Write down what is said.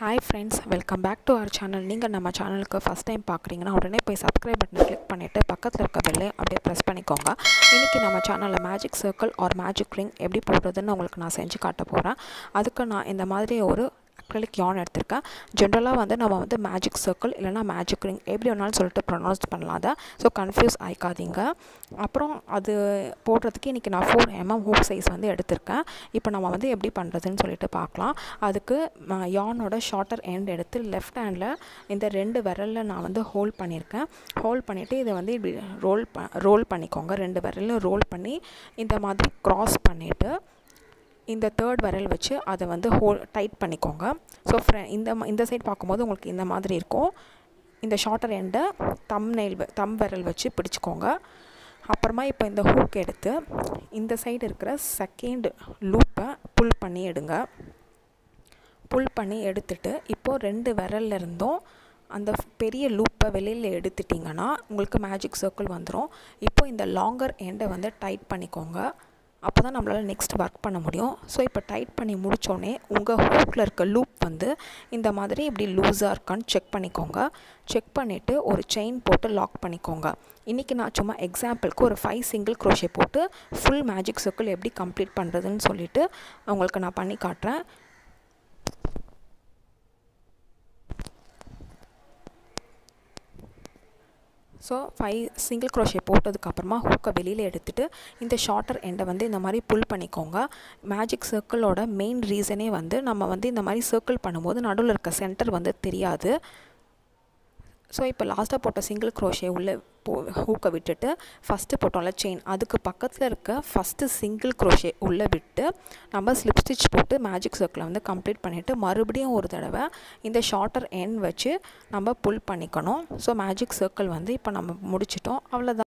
Hi friends, welcome back to our channel. நீங்கள் நம்ம சேனலுக்கு ஃபஸ்ட் டைம் பார்க்குறீங்கன்னா உடனே போய் சப்ஸ்கிரைப் பட்டனை கிளிக் பண்ணிவிட்டு பக்கத்தில் இருக்க பெல்லை அப்படியே ப்ரெஸ் பண்ணிக்கோங்க. இன்றைக்கி நம்ம சேனலில் magic circle or magic ring எப்படி போடுறதுன்னு உங்களுக்கு நான் செஞ்சு காட்ட போகிறேன். அதுக்கு நான் இந்த மாதிரி ஒரு அக்ரிலிக் yarn எடுத்திருக்கேன். ஜென்ரலாக வந்து நம்ம வந்து மேஜிக் சர்க்கிள் இல்லைனா மேஜிக் ரிங் எப்படி வேணாலும் சொல்லிட்டு ப்ரொனவுன்ஸ் பண்ணலாம் அதை. ஸோ கன்ஃபியூஸ் ஆகிக்காதீங்க. அப்புறம் அது போடுறதுக்கு இன்றைக்கி நான் 4mm ஹூக் சைஸ் வந்து எடுத்திருக்கேன். இப்போ நம்ம வந்து எப்படி பண்ணுறதுன்னு சொல்லிட்டு பார்க்கலாம். அதுக்கு yarnோட ஷார்ட்டர் எண்ட் எடுத்து லெஃப்ட் ஹேண்டில் இந்த 2 விரலில் நான் வந்து ஹோல்ட் பண்ணியிருக்கேன். ஹோல்ட் பண்ணிவிட்டு இதை வந்து இப்படி ரோல் பண்ணிக்கோங்க. 2 விரலும் ரோல் பண்ணி இந்த மாதிரி க்ராஸ் பண்ணிவிட்டு இந்த 3rd விரல் வச்சு அதை வந்து டைட் பண்ணிக்கோங்க. ஸோ இந்த சைட் பார்க்கும்போது உங்களுக்கு இந்த மாதிரி இருக்கும். இந்த ஷார்ட்டர் எண்டை தம் விரல் வச்சு பிடிச்சிக்கோங்க. அப்புறமா இப்போ இந்த ஹூக் எடுத்து இந்த சைடு இருக்கிற செகண்ட் லூப்பை புல் பண்ணி எடுங்க. புல் பண்ணி எடுத்துட்டு இப்போது 2 விரல்ல இருந்தும் அந்த பெரிய லூப்பை வெளியில் எடுத்துட்டிங்கன்னா உங்களுக்கு மேஜிக் சர்க்கிள் வந்துடும். இப்போ இந்த லாங்கர் எண்டை வந்து டைட் பண்ணிக்கோங்க. அப்போ தான் நம்மளால் நெக்ஸ்ட் ஒர்க் பண்ண முடியும். ஸோ இப்போ டைட் பண்ணி முடித்தோடனே உங்கள் ஹூக்கில் இருக்க லூப் வந்து இந்த மாதிரி இப்படி லூஸாக இருக்கான்னு செக் பண்ணிக்கோங்க. செக் பண்ணிவிட்டு ஒரு செயின் போட்டு லாக் பண்ணிக்கோங்க. இன்றைக்கி நான் சும்மா எக்ஸாம்பிளுக்கு ஒரு 5 சிங்கிள் crochet போட்டு ஃபுல் மேஜிக் சர்க்கிள் எப்படி கம்ப்ளீட் பண்ணுறதுன்னு சொல்லிவிட்டு உங்களுக்கு நான் பண்ணி காட்டுறேன். ஸோ 5 சிங்கிள் crochet போட்டதுக்கப்புறமா ஹூக்கை வெளியில் எடுத்துகிட்டு இந்த ஷார்ட்டர் எண்டை வந்து இந்த மாதிரி புல் பண்ணிக்கோங்க. மேஜிக் சர்க்கிளோட மெயின் ரீசனே வந்து நம்ம வந்து இந்த மாதிரி சர்க்கிள் பண்ணும்போது நடுவில் இருக்க சென்டர் வந்து தெரியாது. ஸோ இப்போ லாஸ்ட்டாக போட்ட சிங்கிள் crochet உள்ள ஹூக்கை விட்டுட்டு ஃபஸ்ட்டு போட்டோம்ல செயின் அதுக்கு பக்கத்தில் இருக்க ஃபஸ்ட்டு சிங்கிள் crochet உள்ளே விட்டு நம்ம ஸ்லிப் ஸ்டிச் போட்டு மேஜிக் சர்க்கிளை வந்து கம்ப்ளீட் பண்ணிவிட்டு மறுபடியும் ஒரு தடவை இந்த ஷார்ட்டர் எண்ட் வச்சு நம்ம புல் பண்ணிக்கணும். ஸோ மேஜிக் சர்க்கிள் வந்து இப்போ நம்ம முடிச்சிட்டோம். அவ்வளோதான்.